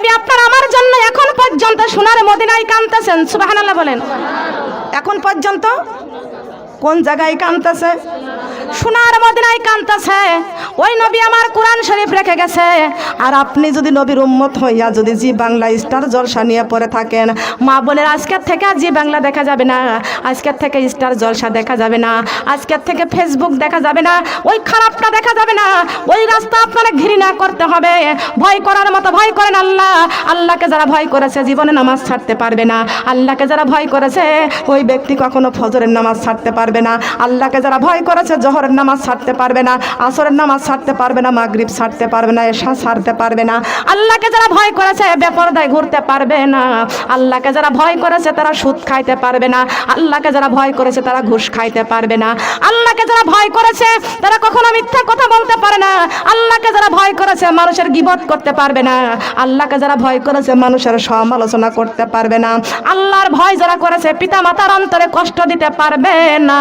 নবী আপনার আমার জন্য এখন পর্যন্ত সোনার মদিনায় কাঁদতেছেন, সুবহানাল্লাহ বলেন। এখন পর্যন্ত কোন জায়গায় কাঁদতেছে? সোনার মদিনায় কাঁদতেছে। ওই নবী আমার কোরআন শরীফ রেখে গেছে। আর আপনি যদি নবীর উম্মত হইয়া যদি জি বাংলা স্টার জলসা নিয়ে পড়ে থাকেন, মা বলে আজকের থেকে জি বাংলা দেখা যাবে না, আজকের থেকে স্টার জলসা দেখা যাবে না, আজকের থেকে ফেসবুক দেখা যাবে না, ওই খারাপটা দেখা যাবে না, ওই রাস্তা আপনারা ঘৃণা করতে হবে। ভয় করার মতো ভয় করেন আল্লাহ। আল্লাহকে যারা ভয় করেছে জীবনে নামাজ ছাড়তে পারবে না। আল্লাহকে যারা ভয় করেছে ওই ব্যক্তি কখনো ফজরের নামাজ ছাড়তে পারবে না। আল্লাহকে যারা ভয় করেছে জোহরের নামাজ ছাড়তে পারবে না, আসরের নামাজ ছাড়তে পারবে না, মাগরিব ছাড়তে পারবে না, এশা ছাড়তে পারবে না। আল্লাহকে যারা ভয় করেছে বেপরদায় ঘুরতে পারবে না। আল্লাহকে যারা ভয় করেছে তারা সুদ খাইতে পারবে না। আল্লাহকে যারা ভয় করেছে তারা ঘুষ খাইতে পারবে না। আল্লাহকে যারা ভয় করেছে তারা কখনো মিথ্যা কথা বলতে পারে না। আল্লাহকে যারা ভয় করেছে মানুষের গীবত করতে পারবে না। আল্লাহকে যারা ভয় করেছে মানুষের সমালোচনা করতে পারবে না। আল্লাহর ভয় যারা করেছে পিতা মাতার অন্তরে কষ্ট দিতে পারবে না।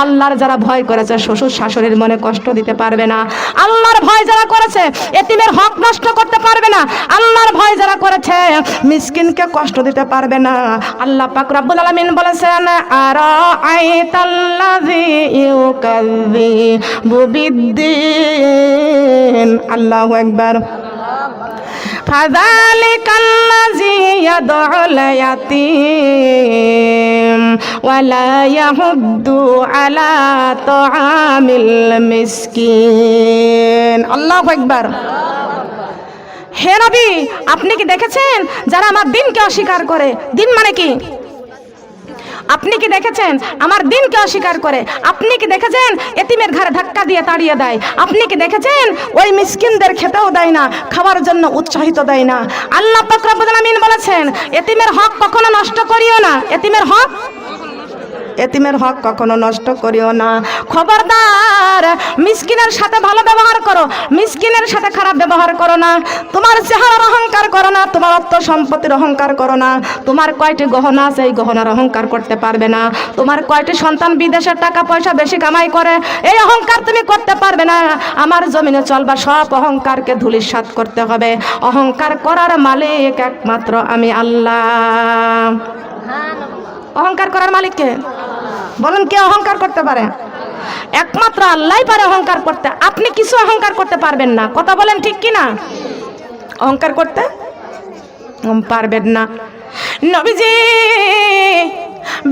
আল্লাহর যারা ভয় করেছে শ্বশুর শাশুড়ির মনে কষ্ট দিতে পারবে না। আল্লাহর ভয় যারা করেছে এতিমের হক নষ্ট করতে পারবে না। আল্লাহর ভয় যারা করেছে মিসকিনকে কষ্ট দিতে পারবে না। আল্লাহ পাক রব্বুল আলামিন বলেছেন আরাআইতাল্লাযী ইউকাযযিবু বিদ্দীন। আল্লাহু আকবার। ফাযালিকাল্লাযী ইয়াদউল ইয়াতীম ওয়া লা ইয়াহুদ্দু আলা তাআমিল মিসকিন। আল্লাহু আকবার। হে নবী, আপনি কি দেখেছেন যারা আমার দিনকে অস্বীকার করে? দিন মানে কি? আপনি কি দেখেছেন আমার দিনকে অস্বীকার করে? আপনি কি দেখেছেন এতিমের ঘরে ধাক্কা দিয়ে তাড়িয়ে দেয়? আপনি কি দেখেছেন ওই মিসকিনদের খেতেও দেয় না, খাওয়ার জন্য উৎসাহিত দেয় না? আল্লাহ পাক রব্বুল আলামিন বলেছেন এতিমের হক কখনো নষ্ট করিও না। এতিমের হক কখনো নষ্ট করিও না। খবরদার, মিসকিনের সাথে ভালো ব্যবহার করো, মিসকিনের সাথে খারাপ ব্যবহার করো না। তোমার চেহারার অহংকার করো না, তোমার অর্থ সম্পত্তির অহংকার করো না। তোমার কয়টি গহনা আছে এই গহনার অহংকার করতে পারবে না। তোমার কয়টি সন্তান বিদেশের টাকা পয়সা বেশি কামাই করে এই অহংকার তুমি করতে পারবে না। আমার জমিনে চলবা সব অহংকারকে ধূলিসাৎ করতে হবে। অহংকার করার মালিক একমাত্র আমি আল্লাহ। অহংকার করার মালিক কে? বলেন, কে অহংকার করতে পারে? একমাত্র আল্লাহই পারে অহংকার করতে। আপনি কিছু অহংকার করতে পারবেন না। কথা বলেন ঠিক কি না? অহংকার করতে পারবেন না। নবীজি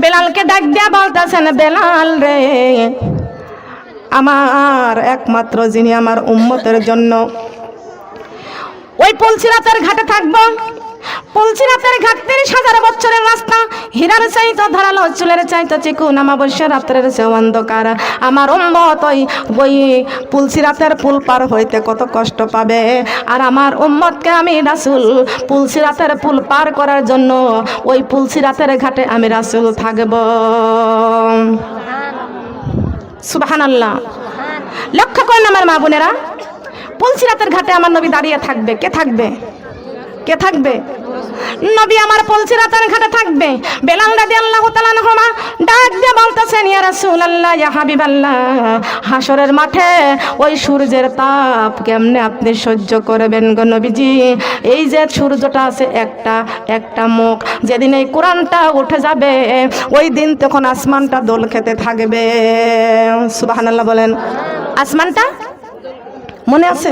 বেলালকে ডাক দিয়া বলতেছেন, বেলাল রে, আমার একমাত্র যিনি আমার উম্মতের জন্য ওই পুলসিরাতের ঘাটে থাকবো। পুলসিরাতের ঘাট ৩০,০০০ বছরের রাস্তা, হীরার চাইতো ধারালো, চুলের চাইতো চিকুন, অমাবস্যা রাত্রের চেয়ে অন্ধকার। আমার উম্মত ওই পুলসিরাতের পুল পার হইতে কত কষ্ট পাবে। আর আমার উম্মতকে আমি রাসূল পুলসিরাতের পুল পার করার জন্য ওই পুলসিরাতের ঘাটে আমি রাসূল থাকব। সুবহানাল্লাহ। লক্ষ্য করেন আমার মা বোনেরা, পুলসিরাতের ঘাটে আমার নবী দাঁড়িয়ে থাকবে। কে থাকবে? কে থাকবে? নবী আমার পুলসিরাতের ঘাটে থাকবে। বেলাল রাদিয়াল্লাহু তাআলা আনহু ডাক দিয়ে বলতেছেন, ইয়া রাসূলুল্লাহ, ইয়া হাবিবাল্লাহ, হাসরের মাঠে ওই সূর্যের তাপ কেমনে আপনি সহ্য করবেন গো নবীজি? এই যে সূর্যটা আছে একটা মুখ, যেদিন এই কোরআনটা উঠে যাবে ওই দিন তখন আসমানটা দোল খেতে থাকবে। সুবহানাল্লাহ বলেন। আসমানটা মনে আছে?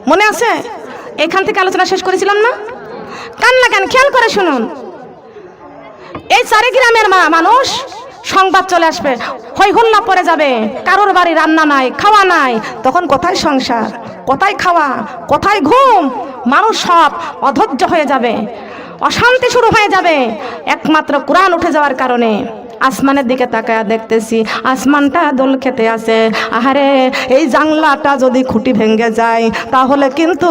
মনে আছে? এখান থেকে আলোচনা শেষ করেছিলাম না? কান্না কেন? খেয়াল করে শুনুন। এই চারি গ্রামের মানুষ সংবাদ চলে আসবে, হই হুল্লা পড়ে যাবে, কারোর বাড়ি রান্না নাই, খাওয়া নাই। তখন কোথায় সংসার, কোথায় খাওয়া, কোথায় ঘুম? মানুষ সব অধৈর্য হয়ে যাবে, অশান্তি শুরু হয়ে যাবে, একমাত্র কোরআন উঠে যাওয়ার কারণে। আসমানের দিকে তাকায়া দেখতেছি আসমানটা দোল খেতে আছে। আহারে, এই জাংলাটা যদি খুঁটি ভেঙে যায় তাহলে কিন্তু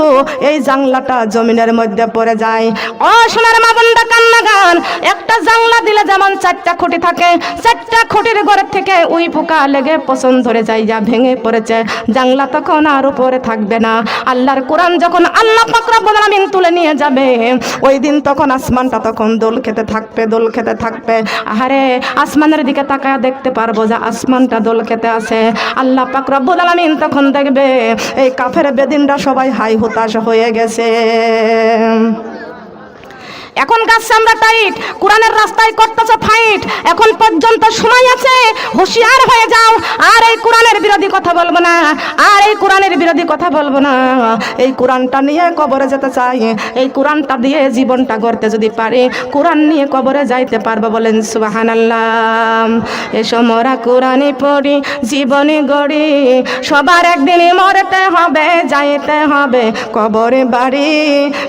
এই জাংলাটা জমিনের মধ্যে পড়ে যায়। ও সোনার মা বোনরা, কান্না গান। একটা জাংলা দিলে যেমন 4টা খুঁটি থাকে, 4টা খুঁটির ঘরের থেকে উই পোকা লেগে পছন ধরে যায়, যা ভেঙে পড়েছে, জাংলা তখন আর উপরে থাকবে না। আল্লাহর কোরআন যখন আল্লাহ পাক রব্বুল আলামিন তুলে নিয়ে যাবে ওই দিন তখন আসমানটা তখন দোল খেতে থাকবে, দোল খেতে থাকবে। আহারে, আসমানের দিকে তাকায় দেখতে পারবো যে আসমানটা দোল খেতে আছে। আল্লাহ পাক রব্বুল আলামিন তখন দেখবে এই কাফের বেদিনরা সবাই হাই হতাশ হয়ে গেছে। এখন গাছ আমরা টাইট, কোরআনের রাস্তায় করতেছ ফাইট। এখন পর্যন্ত সময় আছে, হুঁশিয়ার হয়ে যাও। আর এই কোরআনের বিরোধী কথা বলবো না, আর এই কোরআনের বিরোধী কথা বলবো না। এই কোরআনটা নিয়ে কবরে যেতে চাই, এই কোরআনটা দিয়ে জীবনটা গড়তে যদি পারি, কোরআন নিয়ে কবরে যাইতে পারবো। বলেন সুবহানাল্লাহ। এসো মোরা কোরআনই পড়ি, জীবনী গড়ি, সবার একদিনই মরতে হবে, যাইতে হবে কবরে বাড়ি।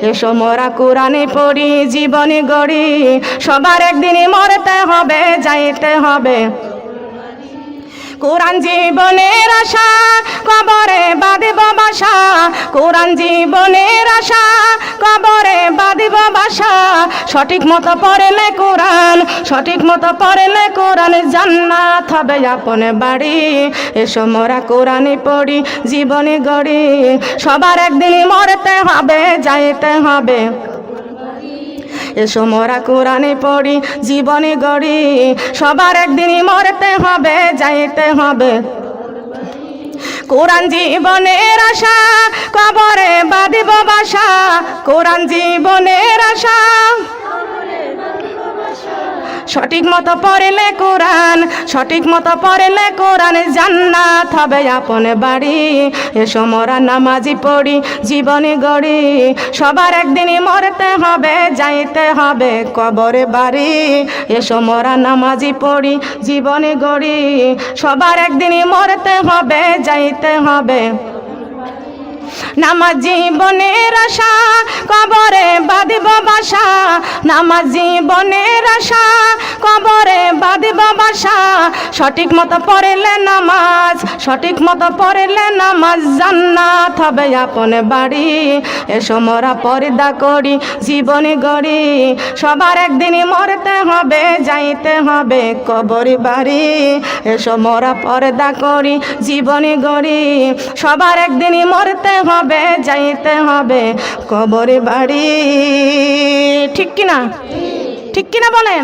এসো মোরা কোরআনই পড়ি, জীবনী গড়ি, সবার একদিনই মরতে হবে, যাইতে হবে। কোরআন জীবনের আশা, কবরে বাঁধিব বাসা। কোরআন জীবনের আশা, কবরে বাঁধিব বাসা। সঠিক মতো পড়লে কোরআন, সঠিক মতো পড়লে কোরআন, জান্নাত হবে আপন বাড়ি। এসো মোরা কোরআনই পড়ি, জীবনী গড়ি, সবার একদিনই মরতে হবে, যাইতে হবে। এসো মোরা কোরআনে পড়ি, জীবনে গড়ি, সবার একদিনই মরতে হবে, যাইতে হবে। কোরআন জীবনের আশা, কবরে বাঁধিব বাসা। কোরআন জীবনের আশা, সঠিক মতো পড়লে কোরআন, সঠিক মতো পড়লে কোরআন, জান্নাত হবে আপন বাড়ি। এসো মোরা নামাজি পড়ি, জীবনী গড়ি, সবার একদিনই মরতে হবে, যাইতে হবে কবরে বাড়ি। এসো মোরা নামাজি পড়ি, জীবনী গড়ি, সবার একদিনই মরতে হবে, যাইতে হবে। নামাজ জীবনের আশা, কবরে বাঁধিব বাসা। নামাজ জীবনের আশা, কবরে বাঁধিব বাসা। সঠিক মতো পড়লে নামাজ, সঠিক মতো পড়লে নামাজ, জান্নাত হবে আপন বাড়ি। এসো মোরা পর্দা করি, জীবনী গড়ি, সবার একদিনই মরতে হবে, যাইতে হবে কবরে বাড়ি। এসো মোরা পর্দা করি, জীবনী গড়ি, সবার একদিনই মরতে হবে, যাইতে হবে কবরে বাড়ি। ঠিক কিনা? ঠিক কিনা বলেন?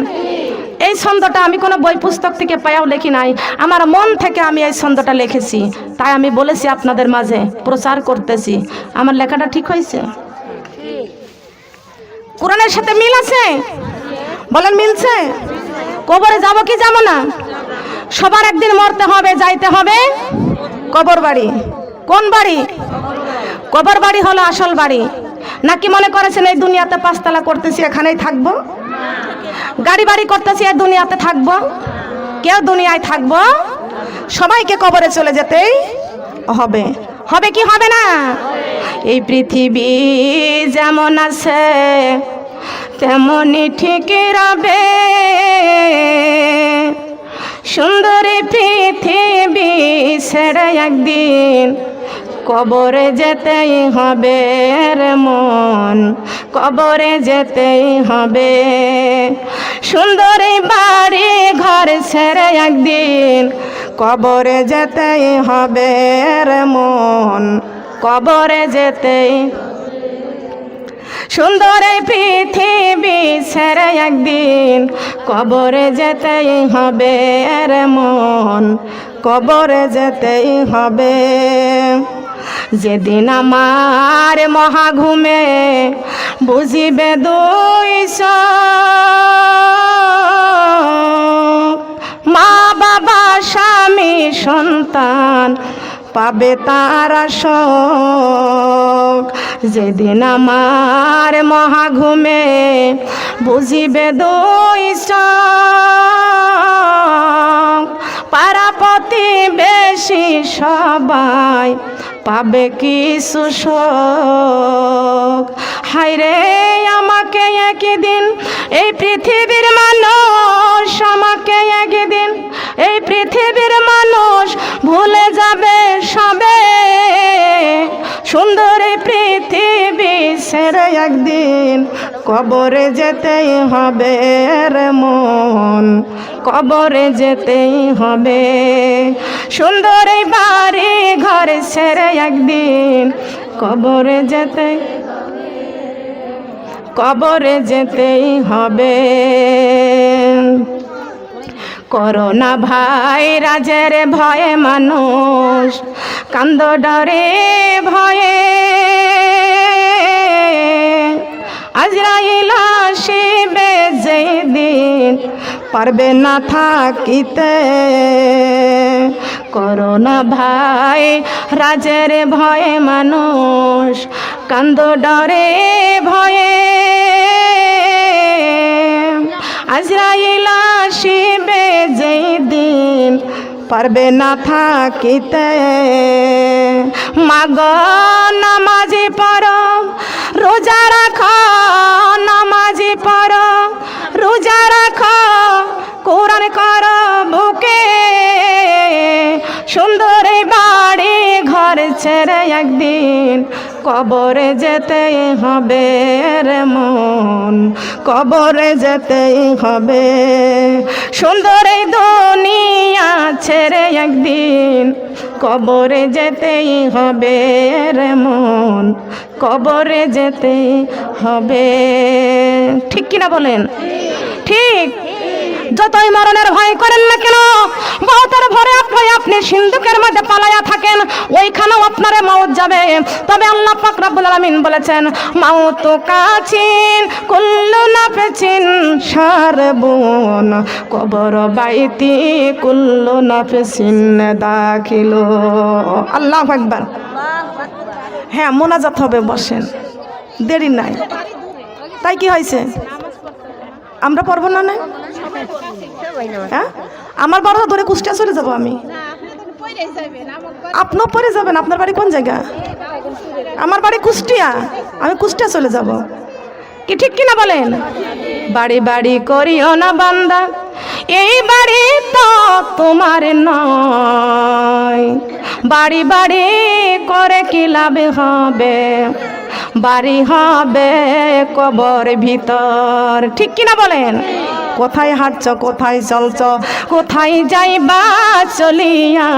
এই ছন্দটা আমি কোনো বই পুস্তক থেকে পায়াও লিখি নাই, আমার মন থেকে আমি এই ছন্দটা লিখেছি, তাই আমি বলেছি আপনাদের মাঝে প্রচার করতেছি। আমার লেখাটা ঠিক হয়েছে? কোরআনের সাথে মিল আছে? বলেন মিলছে? কবরে যাব কি যাব না? সবার একদিন মরতে হবে, যাইতে হবে কবর বাড়ি। কোন বাড়ি? কবর বাড়ি হলো আসল বাড়ি। নাকি মনে করেছেন এই দুনিয়াতে পাঁচতলা করতেছি এখানেই থাকবো, গাড়ি বাড়ি করতেছি এই দুনিয়াতে থাকবো? কেউ দুনিয়ায় থাকবো? সবাইকে কবরে চলে যেতেই হবে। হবে কি হবে না? এই পৃথিবী যেমন আছে তেমনই ঠিক রবে, সুন্দরী পৃথিবী ছেড়ে একদিন কবরে যেতেই হবে রে মন, কবরে যেতেই হবে। সুন্দরী বাড়ি ঘর ছেড়ে একদিন কবরে যেতেই হবে রে মন, কবরে যেতেই। সুন্দর এই পৃথিবী ছেড়ে একদিন কবরে যেতেই হবে রে মন, কবরে যেতেই হবে। যেদিন আমার মহাঘুমে বুঝিবে দুই চোখ, মা বাবা স্বামী সন্তান পাবে তারা শোক। যেদিন আমার মহাঘুমে বুঝিবে দুই চোখ, পাড়া প্রতিবেশী সবাই পাবে কিছু শোক। হায়রে আমাকে একদিন এই পৃথিবীর মানুষ, আমাকে একদিন এই পৃথিবীর মানুষ ভুলে যাবে সবে। সুন্দর এই পৃথিবী ছেড়ে একদিন কবরে যেতেই হবে রে মন, কবরে যেতেই হবে। সুন্দর এই বাড়ি ঘর ছেড়ে একদিন কবরে যেতেই, কবরে যেতেই হবে। করোনা ভাইরাসের ভয়ে মানুষ কান্দ ডরে ভয়ে, আজরাইল আসে পারবে না থাকিতে। করোনা ভাই রাজের ভয়ে মানুষ কান্দ ডরে ভয়ে, আজরাইল আসিবে যেই দিন পারবে না থাকিতে। মাগ নামাজি পড়ো রোজা রাখো, নামাজি পড়ো রোজা রাখো, কোরআন করো বুকে, সুন্দর বাড়ি ঘর ছেড়ে একদিন কবরে যেতে হবে রে মন, কবরে যেতে হবে। সুন্দর দুনিয়া ছেড়ে একদিন কবরে যেতেই হবে রে মন, কবরে যেতেই হবে। ঠিক কিনা বলেন? ঠিক। যতই মরণের ভয় করেন না কেন, মৌতের ভরে আপনি সিন্ধুকের মধ্যে পালায়া থাকেন, ওইখানেও আপনারে মৌত যাবে। তবে আল্লাহ পাক রব্বুল আলামিন বলেছেন, মাউত কাছিন কুল্লু নাফসিন শারবুন কবর বাইতি কুল্লু নাফসিন দাখিলু। আল্লাহু আকবার। হ্যাঁ, মোনাজাত হবে, বসেন, দেরি নাই। তাই কি হয়েছে? আমরা পড়বো না? না, হ্যাঁ, আমার বড় ধরে কুষ্টিয়া চলে যাবো আমি। আপনিও পরে যাবেন? আপনার বাড়ি কোন জায়গা? আমার বাড়ি কুষ্টিয়া, আমি কুষ্টিয়া চলে যাব। কি ঠিক কিনা বলেন? বাড়ি বাড়ি করিও না বান্দা, এই বাড়ি তো তোমার নয়। বাড়ি বাড়ি করে কি লাভ হবে, বাড়ি হবে কবর ভিতর। ঠিক কিনা বলেন? কোথায় হাঁটছ, কোথায় চলছ, কোথায় যাইবা চলিয়া,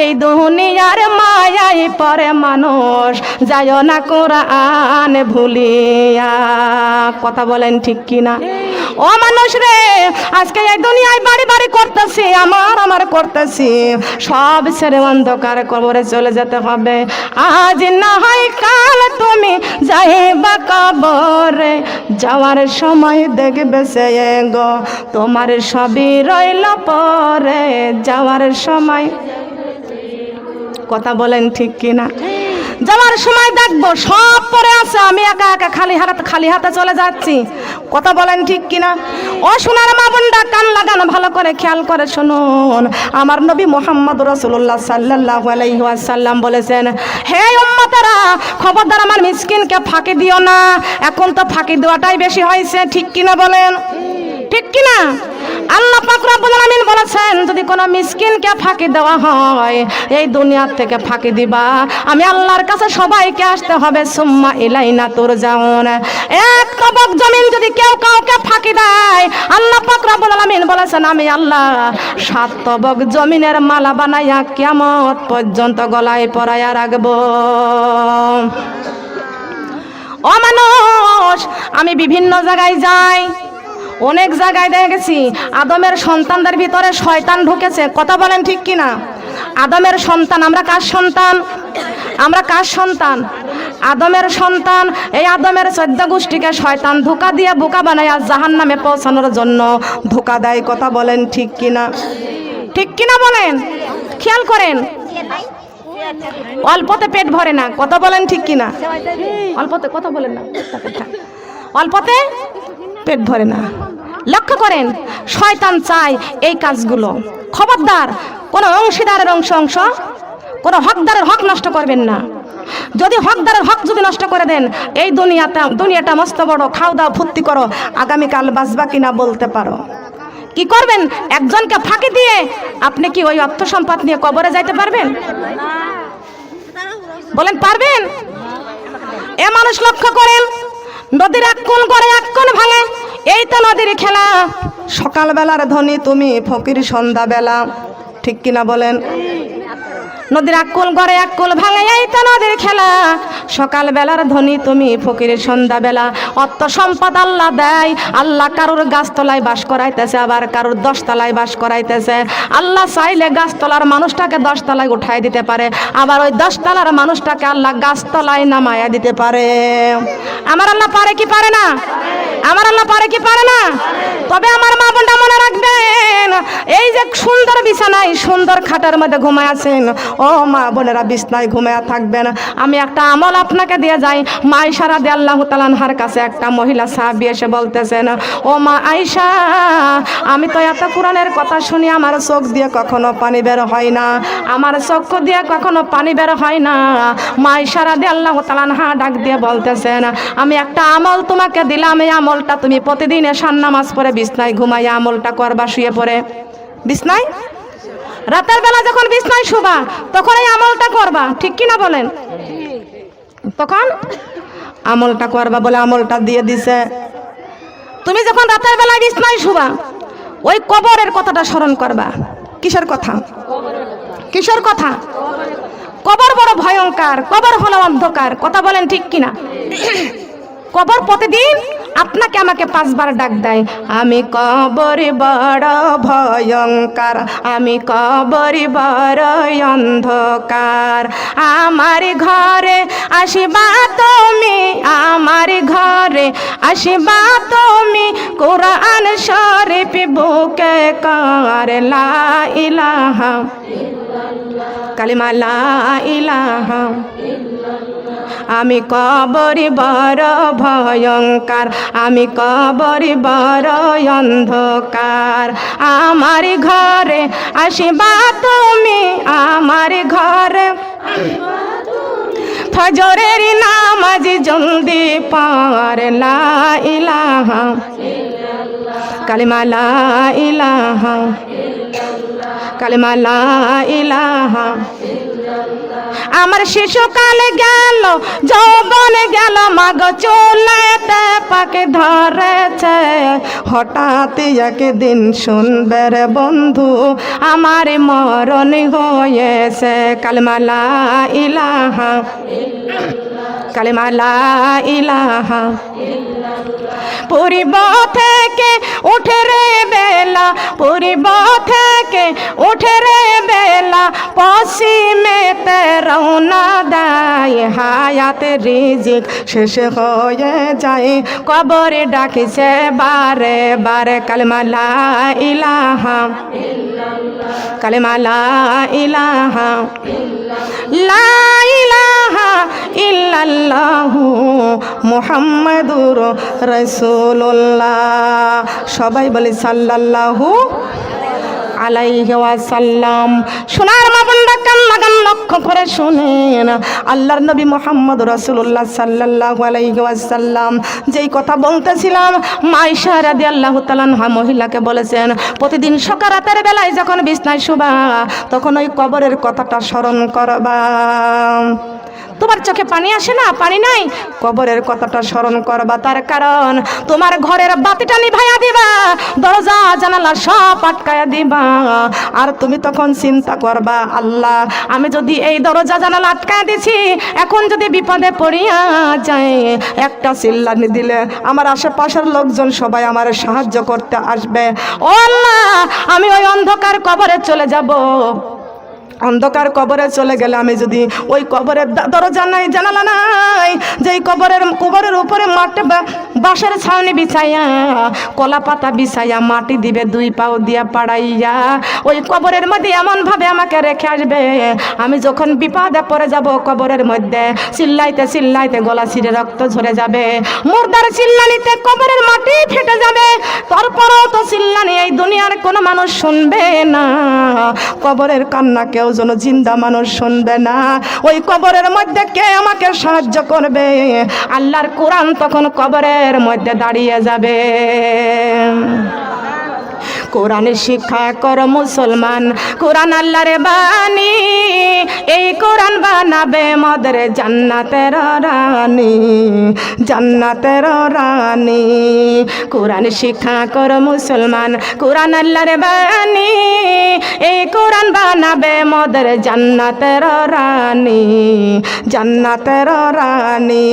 এই দুনিয়ার মায়ায় পরে মানুষ যায় না কোরআন ভুলিয়া। কথা বলেন ঠিক কিনা? ও মানুষ রে, আজকে এই দুনিয়ায় বাড়ি বাড়ি করতেছি, আমার করতেছি, সব ছেড়ে অন্ধকার কবরে চলে যেতে হবে। আজ না হয় কাল তুমি যাইবা কবরে, যাওয়ার সময় দেখবে সে গো তোমার সবই রইল পরে, যাওয়ার সময়। কথা বলেন ঠিক কিনা? যাওয়ার সময় দেখবো সব পরে আছে, আমি একা একা খালি হাতে চলে যাচ্ছি। কথা বলেন ঠিক কিনা? ও সোনার মা বোনরা, কান লাগানো, ভালো করে খেয়াল করে শুনুন। আমার নবী মুহাম্মদ রাসূলুল্লাহ সাল্লাল্লাহু আলাইহি ওয়াসাল্লাম বলেছেন, হে উম্মতেরা, খবরদার আমার মিসকিনকে ফাঁকি দিও না। এখন তো ফাঁকি দেওয়াটাই বেশি হয়েছে। ঠিক কিনা বলেন? ঠিক কিনা? আল্লাহ পাক রব্বুল আলামিন বলেছেন, যদি কোনো মিসকিনকে ফাঁকি দেওয়া হয়, এই দুনিয়ার থেকে ফাঁকি দিবা, আমি আল্লাহর কাছে সবাইকে আসতে হবে। সুম্মা ইলাইনা তুরজাউন। এক তবক জমিন যদি কেউ কাউকে ফাঁকি দেয়, আল্লাহ পাক রব্বুল আলামিন বলেছেন, আমি আল্লাহ 7 তবক জমিনের মালা বানাইয়া কিয়ামত পর্যন্ত গলায় পরাইয়া রাখবো। ও মানুষ, আমি বিভিন্ন জায়গায় যাই, অনেক জায়গায় দেখে গেছি আদমের সন্তানদের ভিতরে শয়তান ঢুকেছে। কথা বলেন ঠিক কিনা? আদমের সন্তান, আমরা কার সন্তান? আমরা কার সন্তান? আদমের সন্তান। এই আদমের 14 গোষ্ঠীকে শয়তান ধোঁকা দিয়ে বোকা বানায় জাহান্নামে পৌঁছানোর জন্য ধোঁকা দেয়। কথা বলেন ঠিক কিনা? ঠিক কিনা বলেন? খেয়াল করেন, অল্পতে পেট ভরে না। কথা বলেন ঠিক কিনা? অল্পতে, কথা বলেন না, অল্পতে পেট ভরে না। লক্ষ্য করেন, শয়তান চায় এই কাজগুলো। খবরদার, কোনো অংশীদারের অংশ কোনো হকদারের হক নষ্ট করবেন না। যদি হকদারের হক যদি নষ্ট করে দেন, এই দুনিয়াটা মস্ত বড়, খাও দাও ফুর্তি করো, আগামীকাল বাঁচবা কিনা বলতে পারো। কি করবেন? একজনকে ফাঁকি দিয়ে আপনি কি ওই অর্থ সম্পদ নিয়ে কবরে যাইতে পারবেন? বলেন পারবেন? এ মানুষ লক্ষ্য করেন, নদীর এক কোণ করে এক কোণ ভাঙে, এই তো নদীর খেলা। সকালবেলার ধনী তুমি, ফকির সন্ধ্যাবেলা। ঠিক কিনা বলেন? নদীর এক কোণ করে এক কোণ ভাঙে, এই তো নদীর খেলা। সকালবেলার ধনী তুমি, ফকিরের সন্ধ্যাবেলা। অর্থ সম্পদ আল্লাহ দেয়। আল্লাহ কারোর গাছতলায় বাস করাইতেছে, আবার কারোর 10 তলায় বাস করাইতেছে। আল্লাহ চাইলে গাছতলার মানুষটাকে 10 তলায় উঠাই দিতে পারে, আবার ওই 10 তলার মানুষটাকে আল্লাহ গাছতলায় নামায়া দিতে পারে। আমার আল্লাহ পারে কি পারে না? আমার আল্লাহ পারে কি পারে না? তবে আমার মা বোনটা মনে রাখবেন, এই যে সুন্দর বিছানায় সুন্দর খাটের মধ্যে ঘুমায় আছেন, ও মা বোনেরা বিছানায় ঘুমায়া থাকবেন। আমি একটা আমল আপনাকে দিয়ে যাই। মা আয়েশা রাদিয়াল্লাহু তাআলা আনহার কাছে একটা মহিলা সাহাবী এসে বলতেছেন, ও মা আয়েশা, আমি তো এত কোরআনের কথা শুনি আমার চোখ দিয়ে কখনো পানি বের হয় না, আমার চক্ষু দিয়ে কখনো পানি বের হয় না। মা আয়েশা রাদিয়াল্লাহু তাআলা আনহা ডাক দিয়ে বলতেছেন, আমি একটা আমল তোমাকে দিলাম, এই আমলটা তুমি প্রতিদিন এশার নামাজ পড়ে বিছনায় ঘুমাইয়া আমলটা করবা, শুয়ে পড়ে বিছনায়। রাতের বেলা যখন বিছনায় শুবা তখন এই আমলটা করবা, ঠিক কি না বলেন? তখন আমলটা করবা বলে আমলটা দিয়ে দিছে। তুমি যখন রাতের বেলায় বিছনায় শুবা ওই কবরের কথাটা স্মরণ করবা। কিসের কথা? কিসের কথা? কবর বড় ভয়ঙ্কর, কবর হলো অন্ধকার। কথা বলেন ঠিক কিনা? কবর প্রতিদিন আপনাকে আমাকে 5 বার ডাক দেয়, আমি কবর বড় ভয়ঙ্কর, আমি কবর বড় অন্ধকার, আমার ঘরে আসিবা তুমি, আমার ঘরে আসিবা তুমি, কোরআন শরীফ বুকে কর লা ইলাহা কালিমা লা ইলাহা। আমি কবর বড় ভয়ঙ্কর, আমি কবর বড় অন্ধকার, আমার ঘরে আসিবা তুমি, আমার ঘরে ফজরের নামাজ জলদি পড় লা ইলাহা কালিমা লা ইলাহা কালিমা লা ইলাহা। আমার শিশুকাল গেল, যৌবন গেল, মাগ চুলেতে পাকে ধরেছে, হঠাৎ একদিন শুনবে রে বন্ধু আমার মরণ হয়েছে, কালিমা লা ইলাহা কালিমা লা ইলাহা। পূর্ব থেকে উঠে রে বেলা, পূর্ব থেকে উঠে রে বেলা, পশ্চিমেতে রওনা দেয়, হায়াত রিজিক শেষ হয়ে যায়, কবরে ডাকিছে বারে বারে, কালিমা লা ইলাহা কালিমা লা ইলাহা লা ইলাহা ইল্লাল্লাহু মুহাম্মাদুর রাসূলুল্লাহ। সবাই বলি সাল্লাল্লাহু আলাইহি ওয়াসাল্লাম। সোনার মা বোনরা কান লাগান, লক্ষ্য করে শুনেন, আল্লাহর নবী মুহাম্মদ রাসূলুল্লাহ সাল্লাল্লাহু আলাইহি ওয়াসাল্লাম যেই কথা বলতেছিলাম, মা আয়েশা রাদিয়াল্লাহু তাআলা আনহা মহিলাকে বলেছেন, প্রতিদিন সকাল রাতের বেলায় যখন বিছনায় শুবা তখন ওই কবরের কথাটা স্মরণ করবা। তোমার চোখে পানি আসে না? পানি নাই? কবরের কথাটা স্মরণ করবা। তার কারণ তোমার ঘরের বাতিটা নিভাইয়া দিবা, দরজা জানালা সব আটকায়া দিবা, আর তুমি তখন চিন্তা করবা, আল্লাহ আমি যদি এই দরজা জানালা আটকায়া দিছি, এখন যদি বিপদে পড়িয়া যায়, একটা চিল্লানি দিলে আমার আশেপাশের লোকজন সবাই আমার সাহায্য করতে আসবে। ও আল্লাহ, আমি ওই অন্ধকার কবরে চলে যাব। অন্ধকার কবরে চলে গেলে আমি যদি ওই কবরের দরজা নাই, জানালা নাই, যেই কবরের উপরে মাটি বাঁশের ছাউনি বিছাইয়া, কলা পাতা বিছাইয়া মাটি দিবে 2 পাও দিয়া পাড়াইয়া, ওই কবরের মধ্যে এমনভাবে আমাকে রেখে আসবে, আমি যখন বিপদে পড়ে যাব কবরের মধ্যে চিল্লাইতে চিল্লাইতে গলা ছিঁড়ে রক্ত ঝরে যাবে, মুর্দার চিল্লানিতে কবরের মাটি ফেটে যাবে, তারপরও তো চিল্লানি এই দুনিয়ার কোনো মানুষ শুনবে না, কবরের কান্না কেউ যেন জিন্দা মানুষ শুনবে না, ওই কবরের মধ্যে কে আমাকে সাহায্য করবে? আল্লাহর কোরআন তখন কবরের মধ্যে দাঁড়িয়ে যাবে। কোরআন শিক্ষা কর মুসলমান, কোরআন আল্লাহর বাণী, এই কোরআন বানাবে মদের জান্নাতের রানী, জান্নাতের রানী। কোরআন শিক্ষা কর মুসলমান, কোরআন আল্লাহর বাণী, এই কোরআন বানাবে মদের জান্নাতের রানী, জান্নাতের রানী।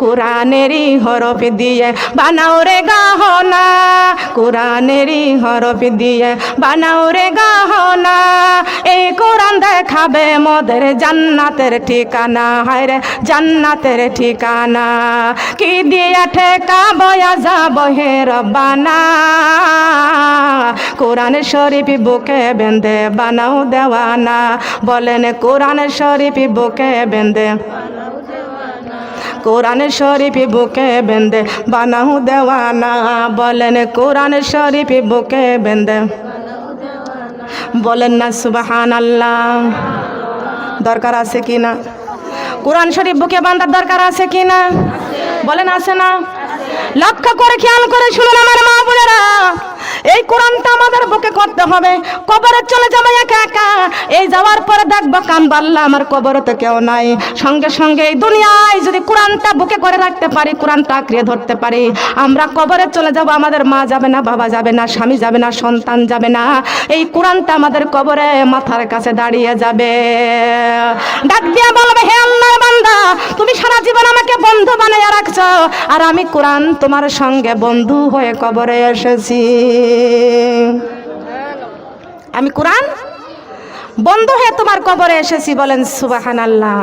কোরআনেরই হরফ দিয়ে বানাও রে গহনা, কোরআনেরই হরফ দিয়ে বানাও রে গহনা, এই কোরআন দেখাবে মোদের জান্নাতের ঠিকানা, হায় রে জান্নাতের ঠিকানা। কি দিয়ে ঠেকাবো আযাব হে রব্বানা, কোরআন শরীফ বুকে বেঁধে বানাও দেওয়ানা, বলেন কোরআন শরীফ বুকে বেঁধে, কোরআন শরীফ বুকে বেঁধে বানাও দেওয়ানা, বলেন কোরআন শরীফ বুকে বেঁধে, বলেন না সুবহানাল্লাহ। দরকার আছে কি না? কোরআন শরীফ বুকে বাঁধার দরকার আছে কি না? বলেন আছে না? লক্ষ্য করে খেয়াল করে শুনুন আমার মা বোনেরা, এই কোরআনটা আমাদের বুকে করতে হবে। কবরে চলে যাবে একা একা, এই যাওয়ার পরে দেখবো কামবাল্লা আমার কবরে তো কেউ নাই। সঙ্গে সঙ্গে এই দুনিয়ায় যদি কোরআনটা বুকে করে রাখতে পারি, কোরআনটা আঁকড়ে ধরতে পারি, আমরা কবরে চলে যাব, আমাদের মা যাবে না, বাবা যাবে না, স্বামী যাবে না, সন্তান যাবে না, এই কোরআনটা আমাদের কবরে মাথার কাছে দাঁড়িয়ে যাবে। ডাক দিয়া বলবে, হে আল্লাহর বান্দা, তুমি সারা জীবন আমাকে বন্ধু বানাইয়া রাখছো, আর আমি কোরআন তোমার সঙ্গে বন্ধু হয়ে কবরে এসেছি। আমি কোরআন বন্ধু হয়ে তোমার কবরে এসেছি, বলেন সুবহানাল্লাহ।